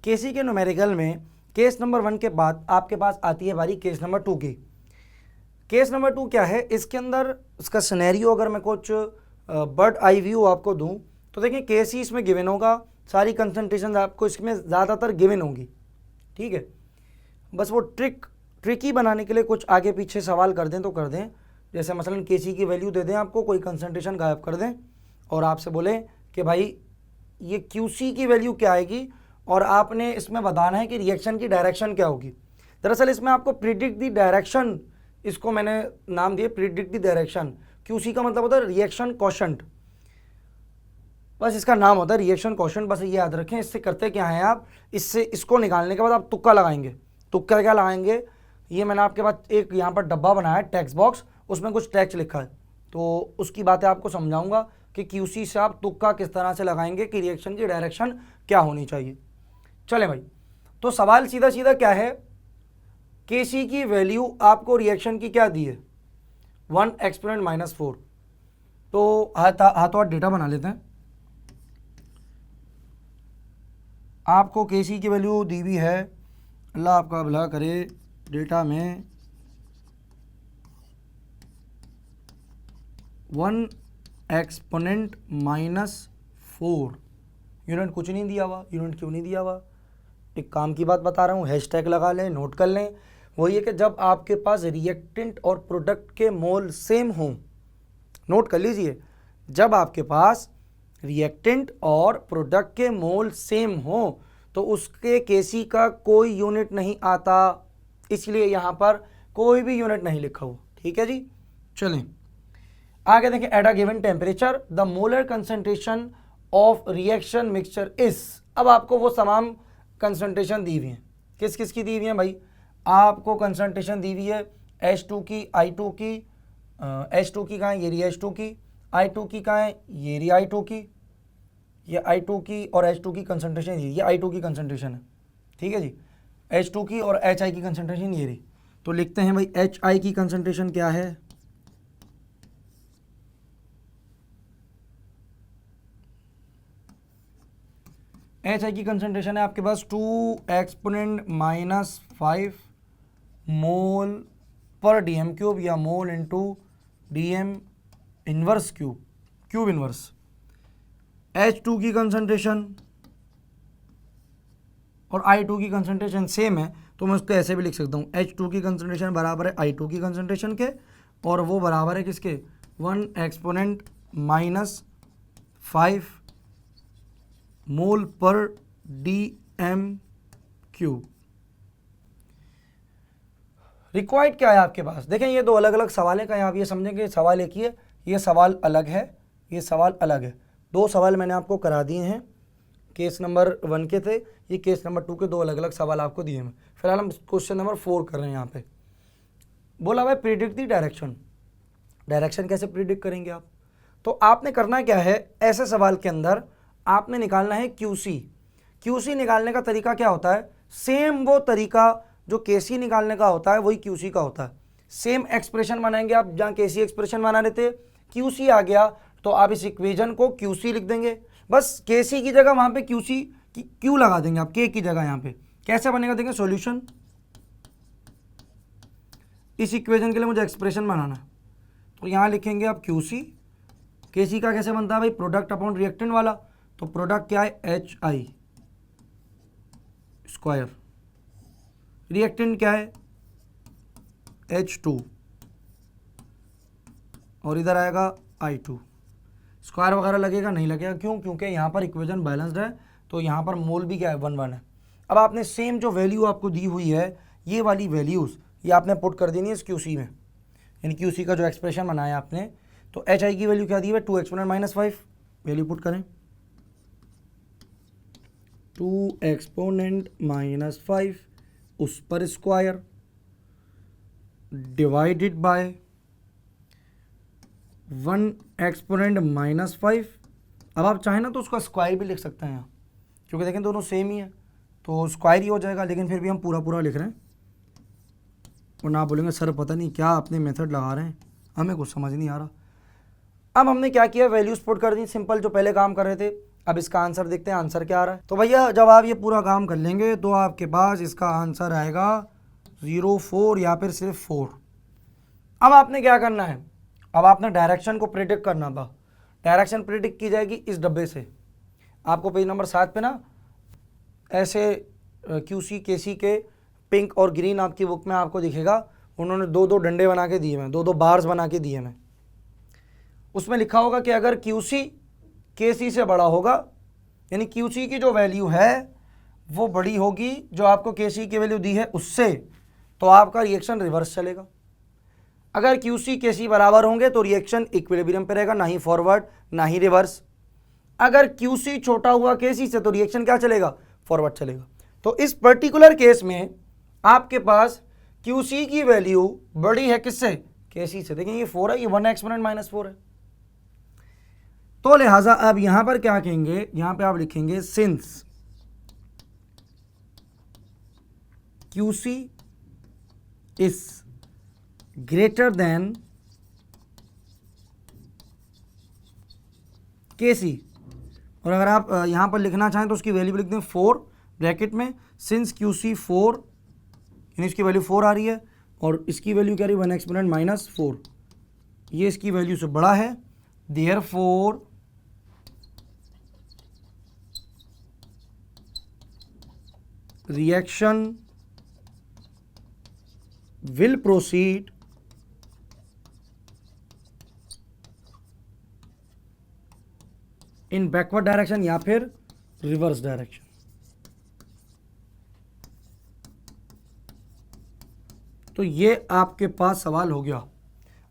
केसी के न्यूमेरिकल में case number 1 के बाद आपके पास आती है बारी केस नंबर 2 की। केस नंबर 2 क्या है, इसके अंदर इसका सिनेरियो अगर मैं कुछ बर्ड आई व्यू आपको दूं तो देखिए केस ही इसमें गिवन होगा, सारी कंसंट्रेशन आपको इसमें ज़्यादातर गिवन होंगी, ठीक है। बस वो ट्रिकी बनाने के लिए कुछ आगे पीछे सवाल कर दें तो कर दें, जैसे मसलन केसी की वैल्यू दे दें आपको, कोई कंसंट्रेशन गायब कर दें और आपसे बोले कि भाई ये क्यूसी की वैल्यू क्या आएगी और आपने इसमें बताना है कि रिएक्शन की डायरेक्शन क्या होगी। दरअसल इसमें आपको प्रिडिक्ट द डायरेक्शन, इसको मैंने नाम दिया प्रिडिक्ट द डायरेक्शन। क्यूसी का मतलब होता है रिएक्शन कोशेंट, बस इसका नाम होता है रिएक्शन कोशेंट, बस ये याद रखें। इससे करते क्या है आप, इससे इसको निकालने के बाद आप तुक्का लगाएंगे। तुक्का क्या लगाएंगे, ये मैंने आपके पास एक यहाँ पर डब्बा बनाया है टेक्स्ट बॉक्स, उसमें कुछ टेक्स्ट लिखा है, तो उसकी बातें आपको समझाऊंगा कि क्यूसी से आप तुक्का किस तरह से लगाएंगे कि रिएक्शन की डायरेक्शन क्या होनी चाहिए। चले भाई, तो सवाल सीधा सीधा क्या है, केसी की वैल्यू आपको रिएक्शन की क्या दी है, 1 एक्सपोनेंट -4। तो हाथों हाथ डेटा बना लेते हैं। आपको केसी की वैल्यू दी हुई है, अल्लाह आपका भला करे, डेटा में 1 एक्सपोनेंट -4। यूनिट कुछ नहीं दिया हुआ। यूनिट क्यों नहीं दिया हुआ, एक काम की बात बता रहा हूँ, हैशटैग लगा लें, नोट कर लें। वही है कि जब आपके पास रिएक्टेंट और प्रोडक्ट के मोल सेम हों, नोट कर लीजिए, जब आपके पास रिएक्टेंट और प्रोडक्ट के मोल सेम हो तो उसके केसी का कोई यूनिट नहीं आता, इसलिए यहाँ पर कोई भी यूनिट नहीं लिखा हुआ, ठीक है जी। चलें आगे देखें, at a given temperature the molar concentration of reaction mixture is. अब आपको वो तमाम कंसंट्रेशन दी हुई हैं, किस किस की दी हुई हैं भाई, आपको कंसंट्रेशन दी हुई है H2 की, I2 की, H2 की कहाँ है, ये रही H2 की, I2 की कहाँ है, ये रही I2 की, ये I2 की और H2 की कंसंट्रेशन ये I2 की कंसंट्रेशन है, ठीक है जी। H2 की और HI की कंसंट्रेशन ये रही। तो लिखते हैं भाई HI की कंसंट्रेशन क्या है, HI की कंसंट्रेशन है आपके पास 2 एक्सपोनेंट -5 मोल पर DM क्यूब या mole into DM inverse cube inverse. H2 की कंसंट्रेशन और I2 की कंसंट्रेशन सेम है, तो मैं उसको ऐसे भी लिख सकता हूँ, H2 की कंसंट्रेशन बराबर है I2 की कंसंट्रेशन के, और वो बराबर है किसके, 1 एक्सपोनेंट -5 मोल पर DM क्यूब। रिक्वायर्ड क्या है आपके पास, देखें ये दो अलग अलग सवाल है, कहीं आप ये समझेंगे सवाल एक ही है, ये सवाल अलग है, ये सवाल अलग है। दो सवाल मैंने आपको करा दिए हैं, केस नंबर 1 के थे, ये केस नंबर 2 के दो अलग अलग सवाल आपको दिए हैं। फिलहाल हम क्वेश्चन नंबर 4 कर रहे हैं। यहाँ पे बोला भाई प्रिडिक्ट दी डायरेक्शन, डायरेक्शन कैसे प्रिडिक्ट करेंगे आप, तो आपने करना क्या है, ऐसे सवाल के अंदर आपने निकालना है क्यूसी निकालने का तरीका क्या होता है, सेम वो तरीका जो केसी निकालने का होता है वही क्यूसी का होता है। सेम एक्सप्रेशन बनाएंगे आप, जहाँ केसी एक्सप्रेशन बना लेते, क्यूसी आ गया तो आप इस इक्वेशन को क्यूसी लिख देंगे, बस केसी की जगह वहाँ पे क्यूसी क्यू लगा देंगे आप, के की जगह। यहाँ पे कैसे बनेगा देखें, सॉल्यूशन, इस इक्वेशन के लिए मुझे एक्सप्रेशन बनाना है, तो यहाँ लिखेंगे आप क्यूसी। केसी का कैसे बनता है भाई, प्रोडक्ट अपॉन रिएक्टेंट वाला, तो प्रोडक्ट क्या है HI स्क्वायर, रिएक्टेंट क्या है H2, और इधर आएगा I2। स्क्वायर वगैरह लगेगा नहीं लगेगा, क्यों, क्योंकि यहाँ पर इक्वेशन बैलेंस्ड है, तो यहाँ पर मोल भी क्या है 1 है। अब आपने सेम जो वैल्यू आपको दी हुई है, ये वाली वैल्यूज़ ये आपने पुट कर देनी है इस क्यूसी में, यानी क्यूसी का जो एक्सप्रेशन बनाया आपने। तो HI की वैल्यू क्या दी है, 2 एक्सपोनेंट -5, वैल्यू पुट करें 2 एक्सपोनेंट -5 उस पर स्क्वायर डिवाइडेड बाय 1 एक्सपोनेंट -5। अब आप चाहें ना तो उसका स्क्वायर भी लिख सकते हैं यहाँ, क्योंकि देखें दोनों सेम ही है तो स्क्वायर ही हो जाएगा, लेकिन फिर भी हम पूरा पूरा लिख रहे हैं, और ना बोलेंगे सर पता नहीं क्या अपने मेथड लगा रहे हैं, हमें कुछ समझ नहीं आ रहा। अब हमने क्या किया, वैल्यूज पुट कर दी, सिंपल जो पहले काम कर रहे थे। अब इसका आंसर देखते हैं, आंसर क्या आ रहा है। तो भैया जब आप ये पूरा काम कर लेंगे तो आपके पास इसका आंसर आएगा 0 4 या फिर सिर्फ 4। अब आपने क्या करना है, अब आपने डायरेक्शन को प्रिडिक्ट करना था। डायरेक्शन प्रिडिक्ट की जाएगी इस डब्बे से। आपको पेज नंबर 7 पे ना ऐसे QC KC के पिंक और ग्रीन आपकी बुक में आपको दिखेगा, उन्होंने 2 डंडे बना के दिए हैं, 2 बार्स बना के दिए हैं। उसमें लिखा होगा कि अगर QC KC से बड़ा होगा, यानी QC की जो वैल्यू है वो बड़ी होगी जो आपको KC की वैल्यू दी है उससे, तो आपका रिएक्शन रिवर्स चलेगा। अगर QC KC बराबर होंगे तो रिएक्शन इक्विलिब्रियम पे रहेगा, ना ही फॉरवर्ड ना ही रिवर्स। अगर QC छोटा हुआ KC से तो रिएक्शन क्या चलेगा, फॉरवर्ड चलेगा। तो इस पर्टिकुलर केस में आपके पास QC की वैल्यू बड़ी है किससे, KC से। देखिए ये 4 है, ये 1 एक्सपोनेंट -4 है। तो लिहाजा अब यहां पर क्या कहेंगे, यहां पे आप लिखेंगे since QC is greater than KC। और अगर आप यहां पर लिखना चाहें तो उसकी वैल्यू लिख दें 4 ब्रैकेट में, सिंस QC 4, यानी इसकी वैल्यू 4 आ रही है और इसकी वैल्यू क्या रही है 1 एक्सपोनेंट -4, ये इसकी वैल्यू से बड़ा है, therefore reaction will proceed in backward direction या फिर reverse direction। तो ये आपके पास सवाल हो गया।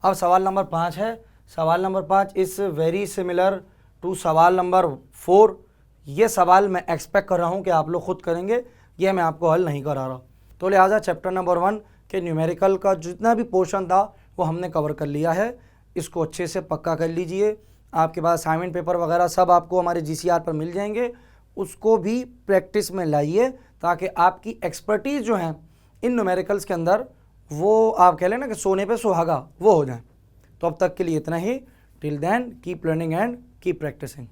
अब सवाल नंबर 5 है। सवाल number 5 is very similar to सवाल नंबर 4। ये सवाल मैं एक्सपेक्ट कर रहा हूँ कि आप लोग खुद करेंगे, ये मैं आपको हल नहीं करा रहा। तो लिहाजा चैप्टर नंबर 1 के न्यूमेरिकल का जितना भी पोर्शन था वो हमने कवर कर लिया है। इसको अच्छे से पक्का कर लीजिए। आपके पास असाइनमेंट पेपर वगैरह सब आपको हमारे GCR पर मिल जाएंगे, उसको भी प्रैक्टिस में लाइए ताकि आपकी एक्सपर्टीज़ जो है इन न्यूमेरिकल्स के अंदर वो आप कह लें ना कि सोने पे सुहागा वो हो जाए। तो अब तक के लिए इतना ही। Till then keep learning and keep practising.